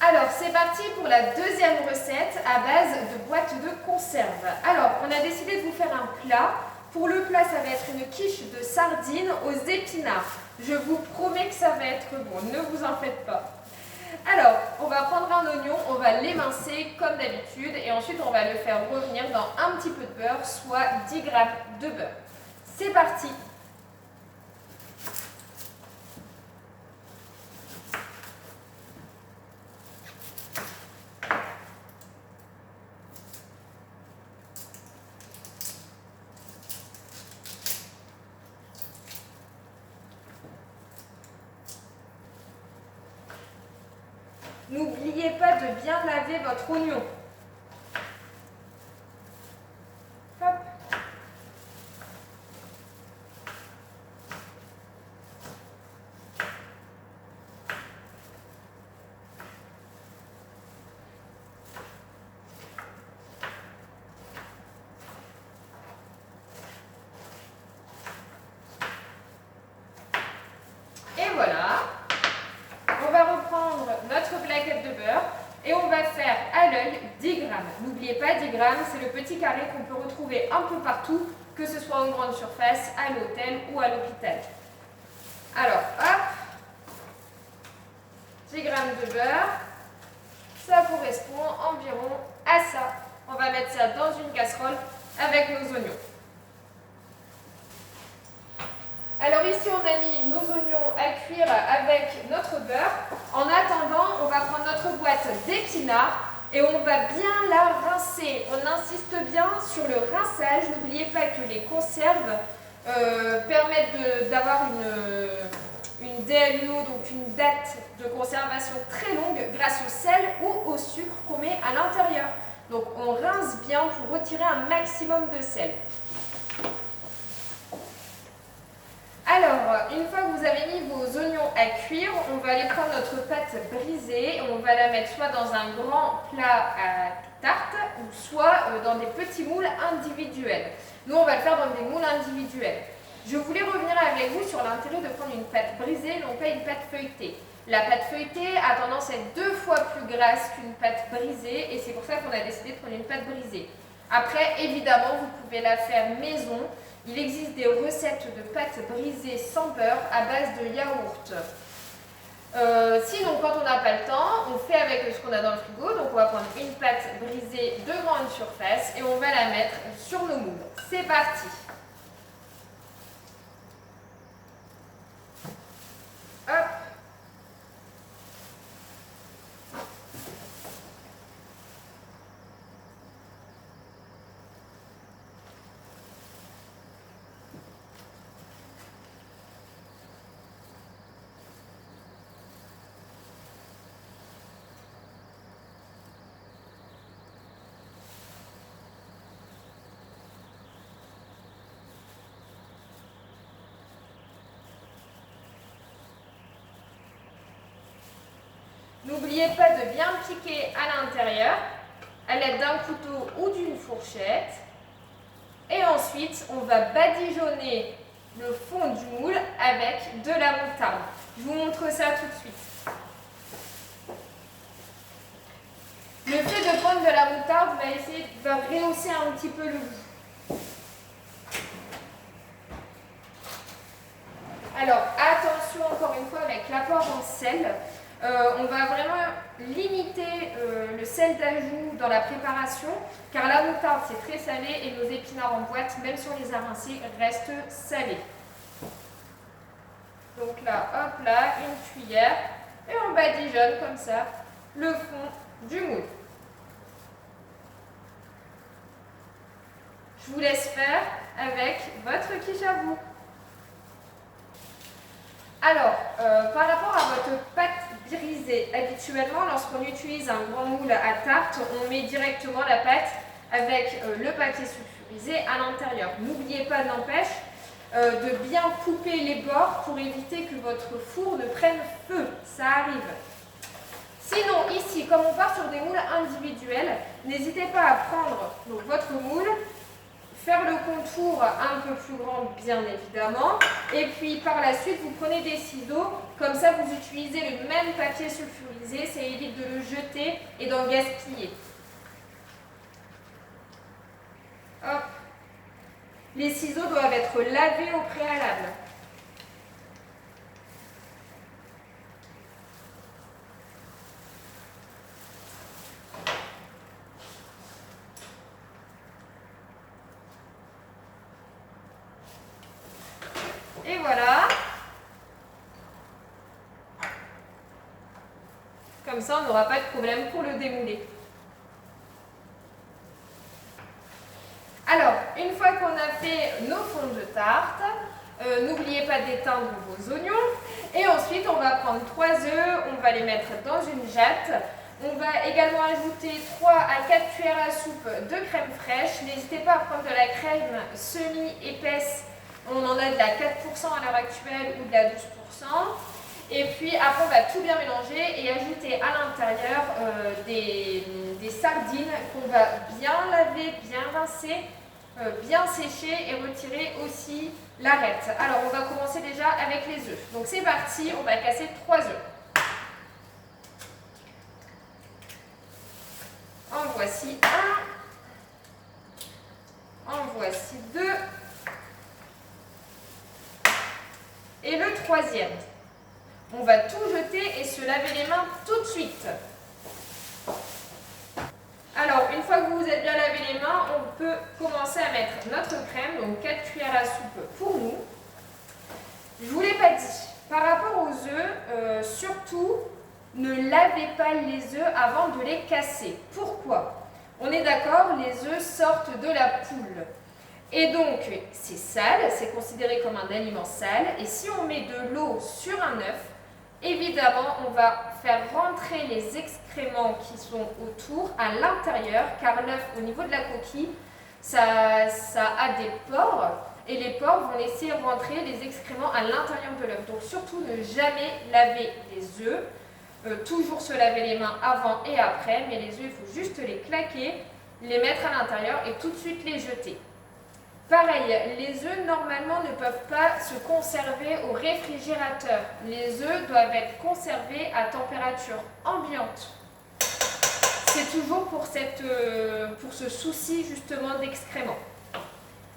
Alors, c'est parti pour la deuxième recette à base de boîte de conserve. Alors, on a décidé de vous faire un plat. Pour le plat, ça va être une quiche de sardines aux épinards. Je vous promets que ça va être bon, ne vous en faites pas. Alors, on va prendre un oignon, on va l'émincer comme d'habitude et ensuite on va le faire revenir dans un petit peu de beurre, soit 10 g de beurre. C'est parti! N'oubliez pas de bien laver votre oignon. Hop. Et voilà. On va reprendre notre plaquette de beurre et on va faire à l'œil 10 g. N'oubliez pas, 10 g, c'est le petit carré qu'on peut retrouver un peu partout, que ce soit en grande surface, à l'hôtel ou à l'hôpital. Alors, hop, 10 g de beurre, ça correspond environ à ça. On va mettre ça dans une casserole avec nos oignons. Alors ici, on a mis nos oignons à cuire avec notre beurre. En attendant, on va prendre notre boîte d'épinards et on va bien la rincer. On insiste bien sur le rinçage. N'oubliez pas que les conserves permettent d'avoir une DLUO, donc une date de conservation très longue grâce au sel ou au sucre qu'on met à l'intérieur. Donc on rince bien pour retirer un maximum de sel. Alors, une fois que vous avez mis vos oignons à cuire, on va aller prendre notre pâte brisée, on va la mettre soit dans un grand plat à tarte, ou soit dans des petits moules individuels. Nous, on va le faire dans des moules individuels. Je voulais revenir avec vous sur l'intérêt de prendre une pâte brisée, non pas une pâte feuilletée. La pâte feuilletée a tendance à être 2 fois plus grasse qu'une pâte brisée, et c'est pour ça qu'on a décidé de prendre une pâte brisée. Après, évidemment, vous pouvez la faire maison. Il existe des recettes de pâte brisée sans beurre à base de yaourt. Sinon, quand on n'a pas le temps, on fait avec ce qu'on a dans le frigo. Donc, on va prendre une pâte brisée de grande surface et on va la mettre sur nos moules. C'est parti! Hop! N'oubliez pas de bien piquer à l'intérieur à l'aide d'un couteau ou d'une fourchette. Et ensuite, on va badigeonner le fond du moule avec de la moutarde. Je vous montre ça tout de suite. Le fait de prendre de la moutarde va rehausser un petit peu le goût. Alors, attention encore une fois avec l'apport en sel. On va vraiment limiter le sel d'ajout dans la préparation car la moutarde c'est très salé et nos épinards en boîte, même si on les a rincés, restent salés. Donc là, hop là, une cuillère et on badigeonne comme ça le fond du moule. Je vous laisse faire avec votre quiche à vous. Alors, par rapport à votre pâte brisée, habituellement, lorsqu'on utilise un grand moule à tarte, on met directement la pâte avec le papier sulfurisé à l'intérieur. N'oubliez pas, n'empêche, de bien couper les bords pour éviter que votre four ne prenne feu. Ça arrive. Sinon, ici, comme on part sur des moules individuels, n'hésitez pas à prendre donc, votre moule, faire le contour un peu plus grand, bien évidemment. Et puis par la suite, vous prenez des ciseaux. Comme ça, vous utilisez le même papier sulfurisé. Ça évite de le jeter et d'en gaspiller. Hop. Les ciseaux doivent être lavés au préalable. Et voilà. Comme ça, on n'aura pas de problème pour le démouler. Alors, une fois qu'on a fait nos fonds de tarte, n'oubliez pas d'éteindre vos oignons. Et ensuite, on va prendre 3 œufs, on va les mettre dans une jatte. On va également ajouter 3 à 4 cuillères à soupe de crème fraîche. N'hésitez pas à prendre de la crème semi-épaisse. On en a de la 4% à l'heure actuelle ou de la 12%. Et puis après, on va tout bien mélanger et ajouter à l'intérieur des sardines qu'on va bien laver, bien rincer, bien sécher et retirer aussi l'arête. Alors, on va commencer déjà avec les œufs. Donc, c'est parti, on va casser 3 œufs. En voici un. En voici 2. Et le troisième. On va tout jeter et se laver les mains tout de suite. Alors, une fois que vous vous êtes bien lavé les mains, on peut commencer à mettre notre crème, donc 4 cuillères à soupe pour nous. Je ne vous l'ai pas dit, par rapport aux œufs, surtout, ne lavez pas les œufs avant de les casser. Pourquoi? On est d'accord, les œufs sortent de la poule. Et donc, c'est sale, c'est considéré comme un aliment sale. Et si on met de l'eau sur un œuf, évidemment, on va faire rentrer les excréments qui sont autour à l'intérieur, car l'œuf, au niveau de la coquille, ça a des pores. Et les pores vont laisser rentrer les excréments à l'intérieur de l'œuf. Donc, surtout, ne jamais laver les œufs. Toujours se laver les mains avant et après. Mais les œufs, il faut juste les claquer, les mettre à l'intérieur et tout de suite les jeter. Pareil, les œufs normalement ne peuvent pas se conserver au réfrigérateur. Les œufs doivent être conservés à température ambiante. C'est toujours pour ce souci justement d'excréments.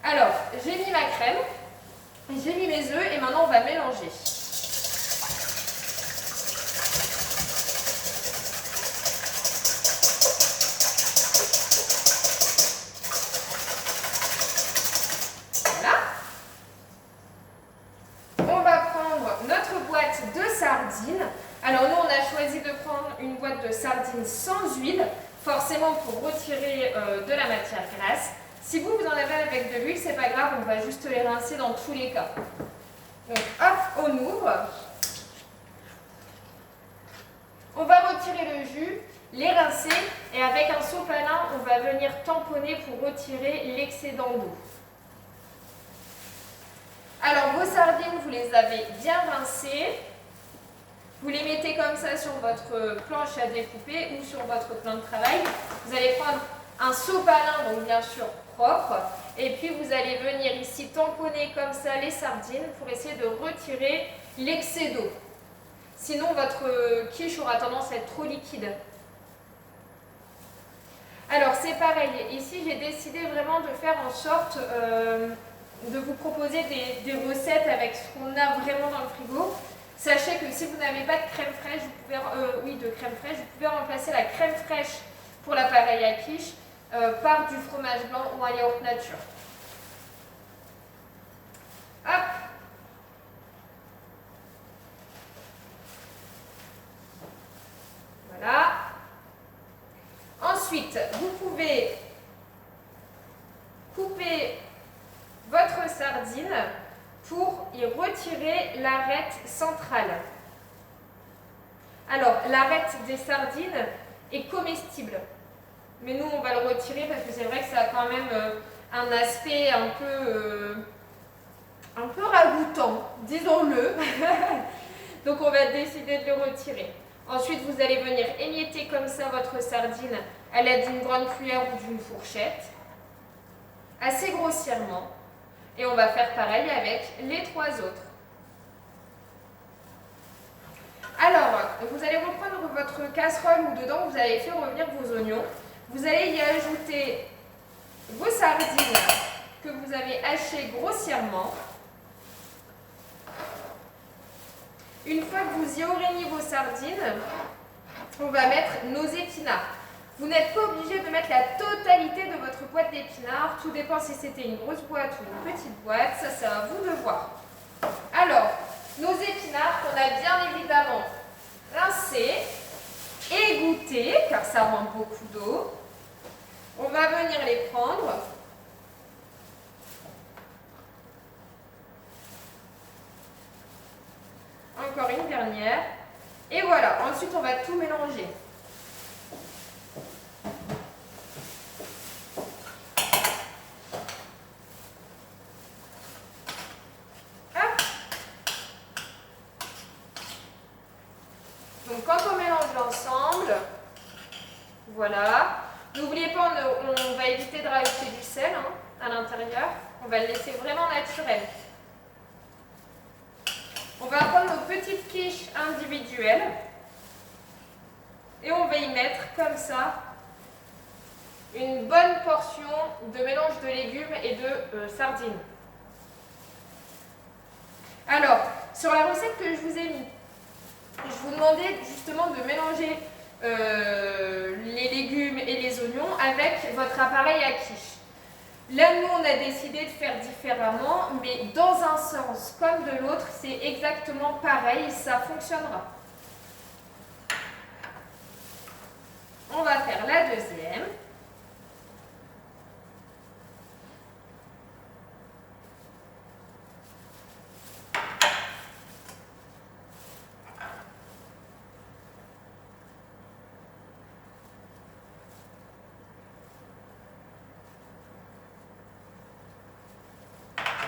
Alors, j'ai mis ma crème, j'ai mis mes œufs et maintenant on va mélanger. Alors nous, on a choisi de prendre une boîte de sardines sans huile, forcément pour retirer de la matière grasse. Si vous en avez avec de l'huile, c'est pas grave, on va juste les rincer dans tous les cas. Donc hop, on ouvre. On va retirer le jus, les rincer et avec un sopalin, on va venir tamponner pour retirer l'excédent d'eau. Alors vos sardines, vous les avez bien rincées. Vous les mettez comme ça sur votre planche à découper ou sur votre plan de travail. Vous allez prendre un sopalin, donc bien sûr propre, et puis vous allez venir ici tamponner comme ça les sardines pour essayer de retirer l'excès d'eau. Sinon votre quiche aura tendance à être trop liquide. Alors c'est pareil, ici j'ai décidé vraiment de faire en sorte de vous proposer des recettes avec ce qu'on a vraiment dans le frigo. Sachez que si vous n'avez pas de crème fraîche, vous pouvez remplacer la crème fraîche pour l'appareil à quiche par du fromage blanc ou un yaourt nature. Hop. Voilà. Ensuite, vous pouvez couper votre sardine pour y retirer l'arête centrale. Alors, l'arête des sardines est comestible. Mais nous, on va le retirer parce que c'est vrai que ça a quand même un aspect un peu ragoûtant, disons-le. Donc, on va décider de le retirer. Ensuite, vous allez venir émietter comme ça votre sardine à l'aide d'une grande cuillère ou d'une fourchette. assez grossièrement. Et on va faire pareil avec les 3 autres. Alors, vous allez reprendre votre casserole où dedans vous avez fait revenir vos oignons. Vous allez y ajouter vos sardines que vous avez hachées grossièrement. Une fois que vous y aurez mis vos sardines, on va mettre nos épinards. Vous n'êtes pas obligé de mettre la totalité de votre boîte d'épinards. Tout dépend si c'était une grosse boîte ou une petite boîte. Ça, c'est à vous de voir. Alors, nos épinards qu'on a bien évidemment rincés, égoutter, car ça rend beaucoup d'eau. On va venir les prendre. Encore une dernière. Et voilà, ensuite on va tout mélanger. Hop. Donc quand on mélange l'ensemble, voilà. N'oubliez pas, on va éviter de rajouter du sel à l'intérieur. On va le laisser vraiment naturel. On va prendre nos petites quiches individuelles et on va y mettre comme ça une bonne portion de mélange de légumes et de sardines. Alors, sur la recette que je vous ai mise, je vous demandais justement de mélanger les légumes et les oignons avec votre appareil à quiche. Là, nous, on a décidé de faire différemment, mais dans un sens comme de l'autre, c'est exactement pareil, ça fonctionnera. On va faire la deuxième.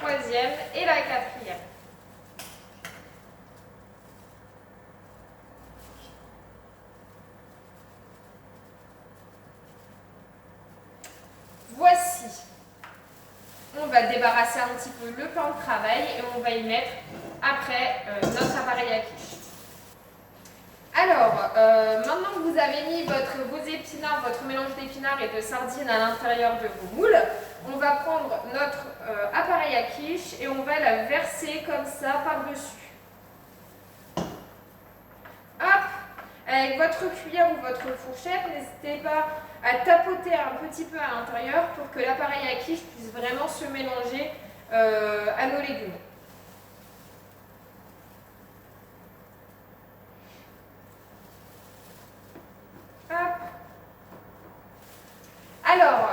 Troisième et la quatrième. Voici. On va débarrasser un petit peu le plan de travail et on va y mettre après notre appareil à quiche. Alors, maintenant que vous avez mis vos épinards, votre mélange d'épinards et de sardines à l'intérieur de vos moules, on va prendre notre appareil à quiche et on va la verser comme ça par-dessus. Hop! Avec votre cuillère ou votre fourchette, n'hésitez pas à tapoter un petit peu à l'intérieur pour que l'appareil à quiche puisse vraiment se mélanger à nos légumes. Hop. Alors,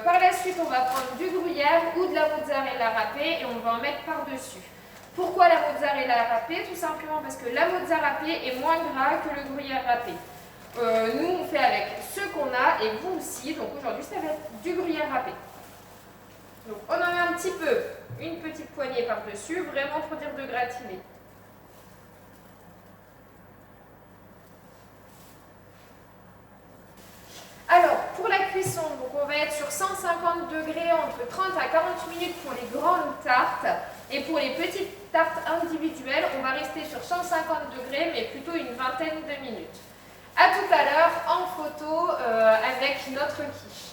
par la suite, on va prendre du gruyère ou de la mozzarella râpée et on va en mettre par-dessus. Pourquoi la mozzarella râpée? Tout simplement parce que la mozzarella râpée est moins gras que le gruyère râpé. Nous, on fait avec ce qu'on a et vous aussi. Donc aujourd'hui, ça va être du gruyère râpé. Donc on en met un petit peu, une petite poignée par-dessus, vraiment pour dire de gratiner. Alors, pour la cuisson, donc on va être sur 150 degrés entre 30 à 40 minutes pour les grandes tartes. Et pour les petites tartes individuelles, on va rester sur 150 degrés, mais plutôt une vingtaine de minutes. A tout à l'heure en photo avec notre quiche.